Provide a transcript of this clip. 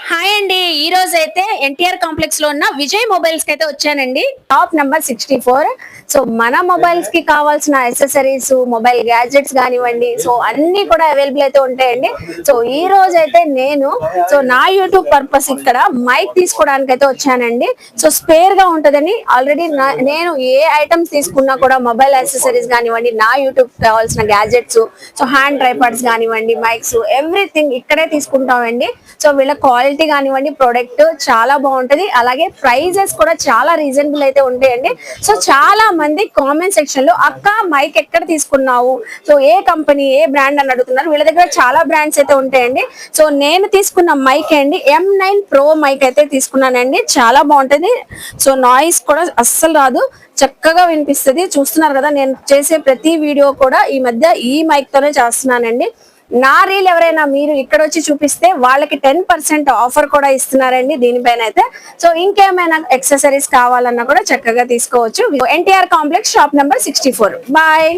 Hi అండి. ఈ రోజు అయితే ఎన్టీఆర్ కాంప్లెక్స్ లో ఉన్న విజయ్ మొబైల్స్ కి అయితే వచ్చానండి. Top number 64. సో మన మొబైల్స్ కి కావాల్సిన యాక్సెసరీస్, మొబైల్ గ్యాడ్జెట్స్ కానివ్వండి, సో అన్ని కూడా అవైలబుల్ అయితే ఉంటాయండి. సో ఈ రోజు అయితే నేను నా యూట్యూబ్ పర్పస్ ఇక్కడ మైక్ తీసుకోవడానికి అయితే వచ్చానండి. సో స్పేర్ గా ఉంటదని ఆల్రెడీ నేను ఏ ఐటమ్స్ తీసుకున్నా కూడా మొబైల్ యాక్సెసరీస్ కానివ్వండి, నా యూట్యూబ్ కావాల్సిన గ్యాడ్జెట్స్, సో హ్యాండ్ ట్రైపాడ్స్ కానివ్వండి, మైక్స్, ఎవ్రీథింగ్ ఇక్కడే తీసుకుంటామండి. సో వీళ్ళ క్వాలిటీ కానివ్వండి, ప్రొడక్ట్ చాలా బాగుంటది. అలాగే ప్రైజెస్ కూడా చాలా రీజనబుల్ అయితే ఉంటాయండి. సో చాలా మంది కామెంట్ సెక్షన్ లో అక్క మైక్ ఎక్కడ తీసుకున్నావు, సో ఏ కంపెనీ ఏ బ్రాండ్ అని అడుగుతున్నారు. వీళ్ళ దగ్గర చాలా బ్రాండ్స్ అయితే ఉంటాయండి. సో నేను తీసుకున్న మైక్ అండి M9 Pro మైక్ అయితే తీసుకున్నానండి. చాలా బాగుంటది. సో నాయిస్ కూడా అస్సలు రాదు, చక్కగా వినిపిస్తుంది. చూస్తున్నారు కదా, నేను చేసే ప్రతి వీడియో కూడా ఈ మధ్య ఈ మైక్ తోనే చేస్తున్నానండి. నా రీల్ ఎవరైనా మీరు ఇక్కడ వచ్చి చూపిస్తే వాళ్ళకి 10% ఆఫర్ కూడా ఇస్తున్నారండి దీనిపైన అయితే. సో ఇంకేమైనా యాక్సెసరీస్ కావాలన్నా కూడా చక్కగా తీసుకోవచ్చు. NTR complex shop number 64. Bye.